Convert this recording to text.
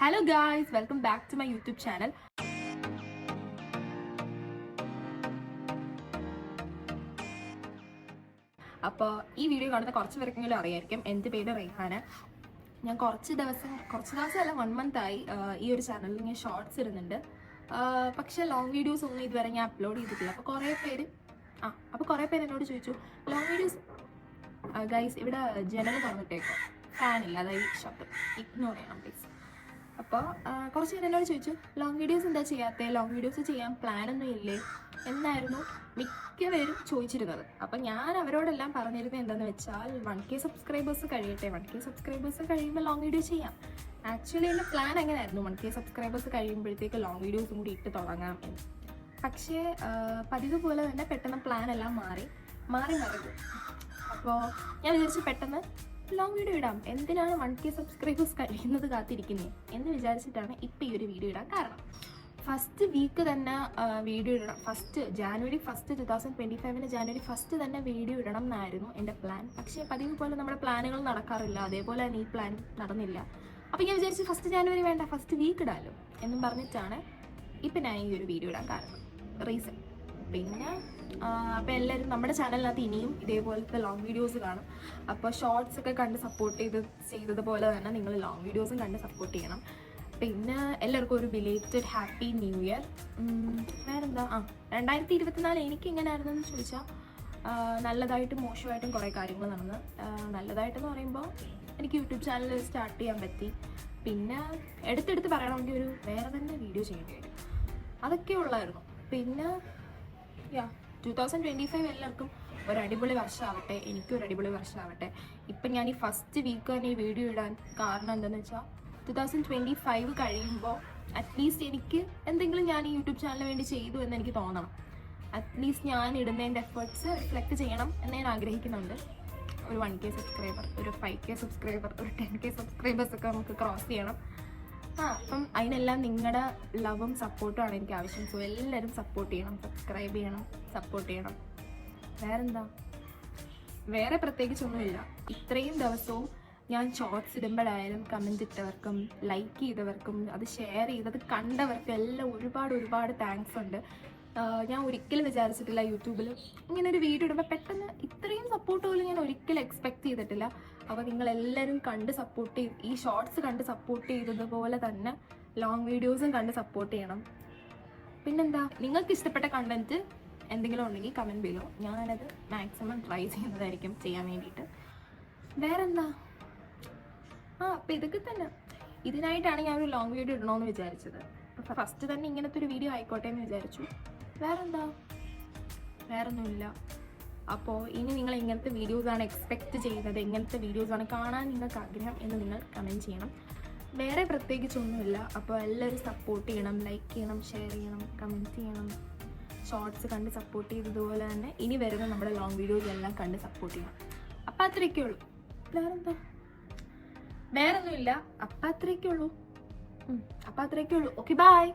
Hello guys, welcome back to my YouTube channel. അപ്പോൾ ഈ video കാണുന്ന കുറച്ച് പേർക്കെങ്കിലും അറിയായിരിക്കും. എൻ്റെ പേര് റെയ്ഹാന. ഞാൻ കുറച്ച് ദിവസമല്ല 1 month ആയി ഈ ഒരു ചാനലിൽ ഞാൻ ഷോർട്സ് ഇടുന്നുണ്ട്. പക്ഷേ ലോങ് വീഡിയോസ് ഒന്നും ഇതുവരെ ഞാൻ അപ്ലോഡ് ചെയ്തിട്ടില്ല. അപ്പോൾ കുറേ പേര് എന്നോട് ചോദിച്ചു, ലോങ് വീഡിയോസ് ഗൈസ് ഇവിടെ ജനൽ തുറന്നിട്ടേക്കോ, ഫാനില്ല, അതായത് ശബ്ദം ഇഗ്നോർ ചെയ്യണം പ്ലീസ്. അപ്പോൾ കുറച്ച് പേര് എന്നോട് ചോദിച്ചു, ലോങ് വീഡിയോസ് എന്താ ചെയ്യാത്തത്, ലോങ് വീഡിയോസ് ചെയ്യാൻ പ്ലാനൊന്നും ഇല്ലേ എന്നായിരുന്നു മിക്കവരും ചോദിച്ചിരുന്നത്. അപ്പം ഞാൻ അവരോടെല്ലാം പറഞ്ഞിരുന്നത് എന്താണെന്ന് വെച്ചാൽ 1K സബ്സ്ക്രൈബേഴ്സ് കഴിയട്ടെ, 1K സബ്സ്ക്രൈബേഴ്സ് കഴിയുമ്പോൾ ലോങ് വീഡിയോ ചെയ്യാം. ആക്ച്വലി എൻ്റെ പ്ലാൻ എങ്ങനെയായിരുന്നു, 1K സബ്സ്ക്രൈബേഴ്സ് കഴിയുമ്പോഴത്തേക്ക് ലോങ് വീഡിയോസും കൂടി ഇട്ട് തുടങ്ങാം എന്ന്. പക്ഷേ പതിവ് പോലെ തന്നെ പെട്ടെന്ന് പ്ലാൻ എല്ലാം മാറി. അപ്പോൾ ഞാൻ വിചാരിച്ചു പെട്ടെന്ന് ലോങ് വീഡിയോ ഇടാം, എന്തിനാണ് 1K സബ്സ്ക്രൈബേഴ്സ് കഴിയുന്നത് കാത്തിരിക്കുന്നത് എന്ന് വിചാരിച്ചിട്ടാണ് ഇപ്പോൾ ഈ ഒരു വീഡിയോ ഇടാൻ കാരണം. ഫസ്റ്റ് വീക്ക് തന്നെ വീഡിയോ ഇടണം, January 1, 2025 January 1 തന്നെ വീഡിയോ ഇടണം എന്നായിരുന്നു എൻ്റെ പ്ലാൻ. പക്ഷേ പതിവ് പോലെ നമ്മുടെ പ്ലാനുകൾ നടക്കാറില്ല, അതേപോലെ തന്നെ ഈ പ്ലാൻ നടന്നില്ല. അപ്പോൾ ഞാൻ വിചാരിച്ചു 1 January വേണ്ട, ഫസ്റ്റ് വീക്ക് ഇടാമല്ലോ എന്നും പറഞ്ഞിട്ടാണ് ഇപ്പം ഞാൻ ഈ ഒരു വീഡിയോ ഇടാൻ കാരണം, റീസൺ. പിന്നെ അപ്പോൾ എല്ലാവരും നമ്മുടെ ചാനലിനകത്ത് ഇനിയും ഇതേപോലത്തെ ലോങ് വീഡിയോസ് കാണും. അപ്പോൾ ഷോർട്സ് ഒക്കെ കണ്ട് സപ്പോർട്ട് ചെയ്തതുപോലെ തന്നെ നിങ്ങൾ ലോങ് വീഡിയോസും കണ്ട് സപ്പോർട്ട് ചെയ്യണം. പിന്നെ എല്ലാവർക്കും ഒരു ബിലേറ്റഡ് ഹാപ്പി ന്യൂ ഇയർ. വേറെന്താ, 2024 എനിക്ക് എങ്ങനെയായിരുന്നു എന്ന് ചോദിച്ചാൽ നല്ലതായിട്ടും മോശമായിട്ടും കുറേ കാര്യങ്ങൾ നടന്ന്. നല്ലതായിട്ടെന്ന് പറയുമ്പോൾ എനിക്ക് യൂട്യൂബ് ചാനൽ സ്റ്റാർട്ട് ചെയ്യാൻ പറ്റി. പിന്നെ എടുത്തെടുത്ത് പറയണമെങ്കിൽ ഒരു വേറെ തന്നെ വീഡിയോ ചെയ്യേണ്ടി വരും, അതൊക്കെ ഉള്ളായിരുന്നു. പിന്നെ 2025 എല്ലാവർക്കും ഒരു അടിപൊളി വർഷമാവട്ടെ, എനിക്കും ഒരു അടിപൊളി വർഷമാവട്ടെ. ഇപ്പം ഞാൻ ഈ ഫസ്റ്റ് വീക്ക് തന്നെ ഈ വീഡിയോ ഇടാൻ കാരണം എന്താണെന്ന് വെച്ചാൽ 2025 കഴിയുമ്പോൾ അറ്റ്ലീസ്റ്റ് എനിക്ക് എന്തെങ്കിലും ഞാൻ ഈ യൂട്യൂബ് ചാനലിന് വേണ്ടി ചെയ്തു എന്ന് എനിക്ക് തോന്നണം. അറ്റ്ലീസ്റ്റ് ഞാൻ ഇടുന്നതിൻ്റെ എഫേർട്സ് റിഫ്ലക്റ്റ് ചെയ്യണം എന്ന് ഞാൻ ആഗ്രഹിക്കുന്നുണ്ട്. ഒരു 1K സബ്സ്ക്രൈബർ, ഒരു 5K സബ്സ്ക്രൈബർ, ഒരു 10K സബ്സ്ക്രൈബേഴ്സ് ഒക്കെ നമുക്ക് ക്രോസ് ചെയ്യണം. അപ്പം അതിനെല്ലാം നിങ്ങളുടെ ലവും സപ്പോർട്ടുമാണ് എനിക്ക് ആവശ്യം. സോ എല്ലാവരും സപ്പോർട്ട് ചെയ്യണം, സബ്സ്ക്രൈബ് ചെയ്യണം, സപ്പോർട്ട് ചെയ്യണം. വേറെ പ്രത്യേകിച്ചൊന്നുമില്ല. ഇത്രയും ദിവസവും ഞാൻ ഷോർട്സ് ഇടുമ്പോഴായാലും കമൻറ്റ് ഇട്ടവർക്കും ലൈക്ക് ചെയ്തവർക്കും അത് ഷെയർ ചെയ്തത് കണ്ടവർക്കും എല്ലാം ഒരുപാട് താങ്ക്സ് ഉണ്ട്. ഞാൻ ഒരിക്കലും വിചാരിച്ചിട്ടില്ല യൂട്യൂബിൽ ഇങ്ങനെ ഒരു വീഡിയോ ഇടുമ്പോൾ പെട്ടെന്ന് ഇത്രയും സപ്പോർട്ട് പോലും ഞാൻ ഒരിക്കലും എക്സ്പെക്റ്റ് ചെയ്തിട്ടില്ല. അപ്പോൾ നിങ്ങളെല്ലാവരും കണ്ട് സപ്പോർട്ട് ചെയ്ത്, ഈ ഷോർട്സ് കണ്ട് സപ്പോർട്ട് ചെയ്തതുപോലെ തന്നെ ലോങ് വീഡിയോസും കണ്ട് സപ്പോർട്ട് ചെയ്യണം. പിന്നെന്താ, നിങ്ങൾക്ക് ഇഷ്ടപ്പെട്ട കണ്ടൻറ്റ് എന്തെങ്കിലും ഉണ്ടെങ്കിൽ കമൻറ്റ് ബിലോ, ഞാനത് മാക്സിമം ട്രൈ ചെയ്യുന്നതായിരിക്കും ചെയ്യാൻ വേണ്ടിയിട്ട്. വേറെന്താ, അപ്പോൾ ഇതൊക്കെ തന്നെ. ഇതിനായിട്ടാണ് ഞാൻ ഒരു ലോങ് വീഡിയോ ഇടണമെന്ന് വിചാരിച്ചത്. അപ്പോൾ ഫസ്റ്റ് തന്നെ ഇങ്ങനത്തെ ഒരു വീഡിയോ ആയിക്കോട്ടെ എന്ന് വിചാരിച്ചു. വേറൊന്നുമില്ല. അപ്പോൾ ഇനി നിങ്ങൾ എങ്ങനത്തെ വീഡിയോസാണ് എക്സ്പെക്റ്റ് ചെയ്യുന്നത്, എങ്ങനത്തെ വീഡിയോസാണ് കാണാൻ നിങ്ങൾക്ക് ആഗ്രഹം എന്ന് നിങ്ങൾ കമൻറ്റ് ചെയ്യണം. വേറെ പ്രത്യേകിച്ചൊന്നുമില്ല. അപ്പോൾ എല്ലാവരും സപ്പോർട്ട് ചെയ്യണം, ലൈക്ക് ചെയ്യണം, ഷെയർ ചെയ്യണം, കമൻറ്റ് ചെയ്യണം. ഷോർട്സ് കണ്ട് സപ്പോർട്ട് ചെയ്തതുപോലെ തന്നെ ഇനി വരുന്ന നമ്മുടെ ലോങ് വീഡിയോസ് എല്ലാം കണ്ട് സപ്പോർട്ട് ചെയ്യണം. അപ്പോൾ അത്രയൊക്കെ ഉള്ളൂ. വേറൊന്നുമില്ല. അപ്പോൾ അത്രയൊക്കെ ഉള്ളൂ. Okay, by.